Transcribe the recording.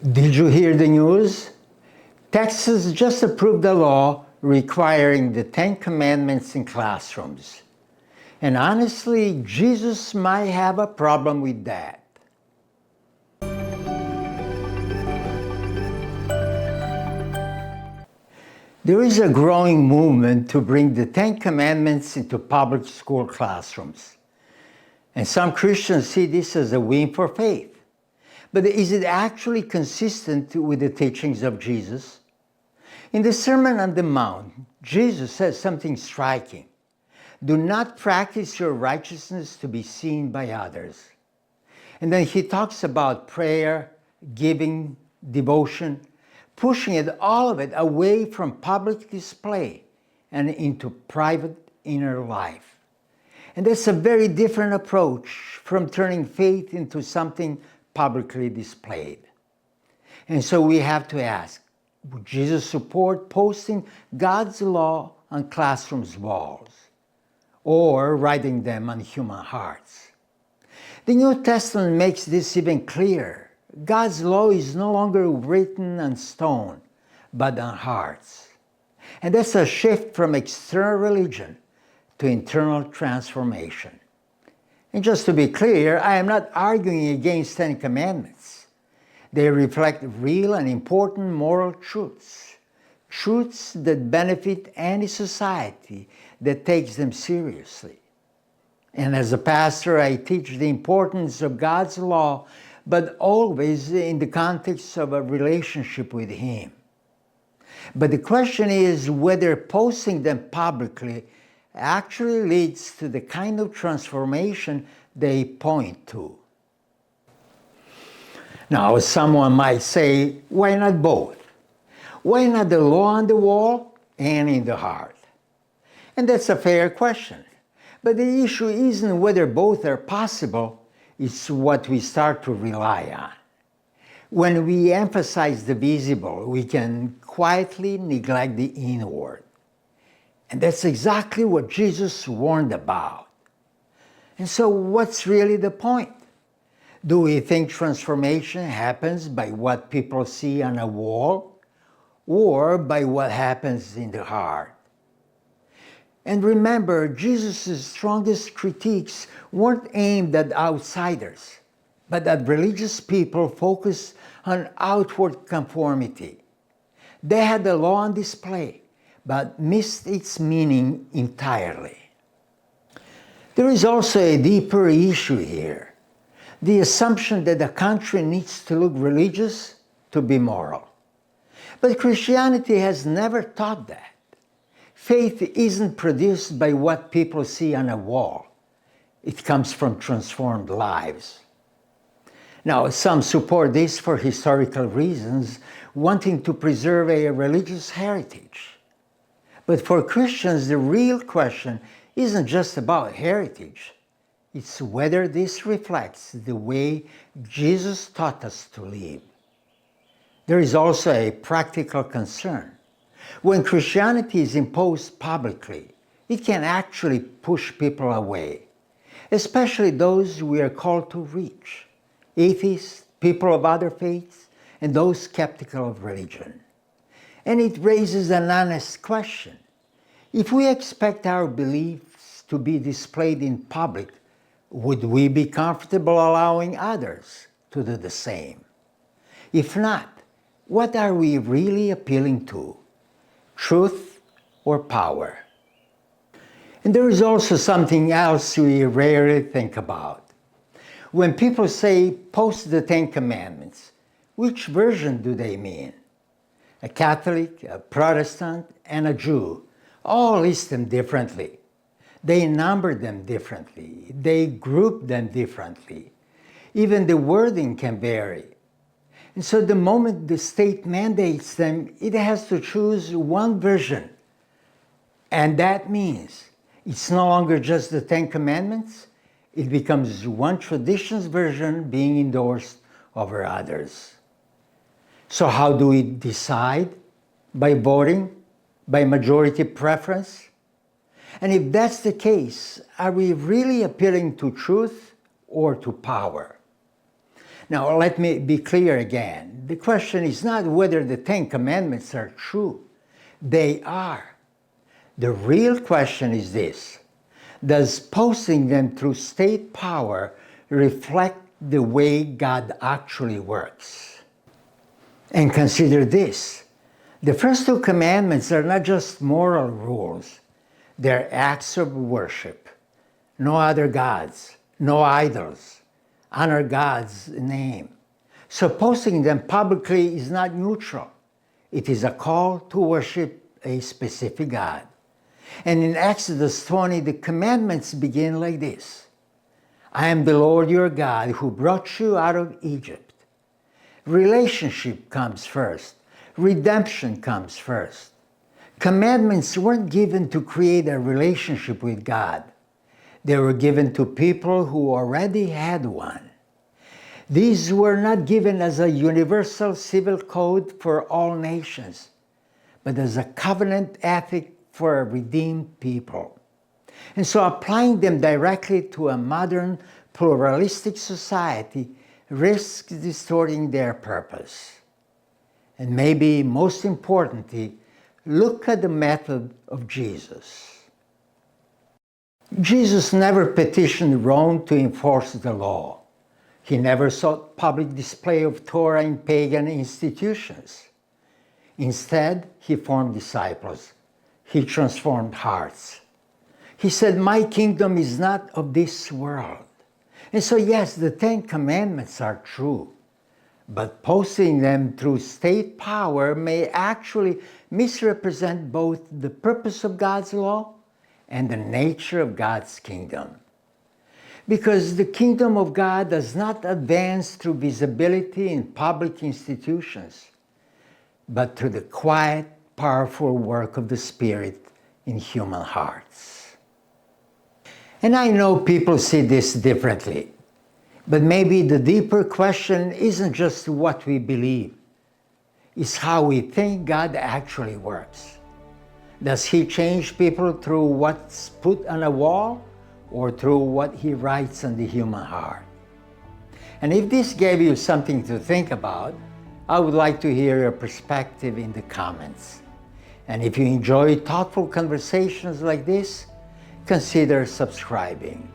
Did you hear the news? Texas just approved a law requiring the Ten Commandments in classrooms. And honestly, Jesus might have a problem with that. There is a growing movement to bring the Ten Commandments into public school classrooms. And some Christians see this as a win for faith. But is it actually consistent with the teachings of Jesus? In the Sermon on the Mount, Jesus says something striking. Do not practice your righteousness to be seen by others. And then he talks about prayer, giving, devotion, pushing all of it away from public display and into private inner life. And that's a very different approach from turning faith into something publicly displayed. And so we have to ask, would Jesus support posting God's law on classrooms' walls or writing them on human hearts? The New Testament makes this even clearer. God's law is no longer written on stone, but on hearts. And that's a shift from external religion to internal transformation. And just to be clear, I am not arguing against Ten Commandments. They reflect real and important moral truths, truths that benefit any society that takes them seriously. And as a pastor, I teach the importance of God's law, but always in the context of a relationship with Him. But the question is whether posting them publicly actually leads to the kind of transformation they point to. Now, someone might say, why not both? Why not the law on the wall and in the heart? And that's a fair question. But the issue isn't whether both are possible, it's what we start to rely on. When we emphasize the visible, we can quietly neglect the inward. And that's exactly what Jesus warned about. And so what's really the point? Do we think transformation happens by what people see on a wall or by what happens in the heart? And remember, Jesus' strongest critiques weren't aimed at outsiders, but at religious people focused on outward conformity. They had the law on display, but missed its meaning entirely. There is also a deeper issue here, the assumption that a country needs to look religious to be moral. But Christianity has never taught that. Faith isn't produced by what people see on a wall. It comes from transformed lives. Now, some support this for historical reasons, wanting to preserve a religious heritage. But for Christians, the real question isn't just about heritage. It's whether this reflects the way Jesus taught us to live. There is also a practical concern. When Christianity is imposed publicly, it can actually push people away, especially those we are called to reach, atheists, people of other faiths, and those skeptical of religion. And it raises an honest question. If we expect our beliefs to be displayed in public, would we be comfortable allowing others to do the same? If not, what are we really appealing to? Truth or power? And there is also something else we rarely think about. When people say, post the Ten Commandments, which version do they mean? A Catholic, a Protestant, and a Jew all list them differently. They number them differently. They group them differently. Even the wording can vary. And so the moment the state mandates them, it has to choose one version. And that means it's no longer just the Ten Commandments. It becomes one tradition's version being endorsed over others. So how do we decide? By voting? By majority preference? And if that's the case, are we really appealing to truth or to power? Now, let me be clear again. The question is not whether the Ten Commandments are true. They are. The real question is this: does posting them through state power reflect the way God actually works? And consider this: the first two commandments are not just moral rules, they're acts of worship. No other gods, no idols. Honor God's name. So posting them publicly is not neutral. It is a call to worship a specific God. And in Exodus 20, the commandments begin like this: I am the Lord your God who brought you out of Egypt. Relationship comes first. Redemption comes first. Commandments weren't given to create a relationship with God. They were given to people who already had one. These were not given as a universal civil code for all nations, but as a covenant ethic for a redeemed people. And so applying them directly to a modern pluralistic society risks distorting their purpose. And maybe most importantly, look at the method of Jesus. Jesus never petitioned Rome to enforce the law. He never sought public display of Torah in pagan institutions. Instead, he formed disciples. He transformed hearts. He said, my kingdom is not of this world. And so yes, the Ten Commandments are true, but posting them through state power may actually misrepresent both the purpose of God's law and the nature of God's kingdom. Because the kingdom of God does not advance through visibility in public institutions, but through the quiet, powerful work of the Spirit in human hearts. And I know people see this differently, but maybe the deeper question isn't just what we believe, it's how we think God actually works. Does He change people through what's put on a wall or through what He writes on the human heart? And if this gave you something to think about, I would like to hear your perspective in the comments. And if you enjoy thoughtful conversations like this, consider subscribing.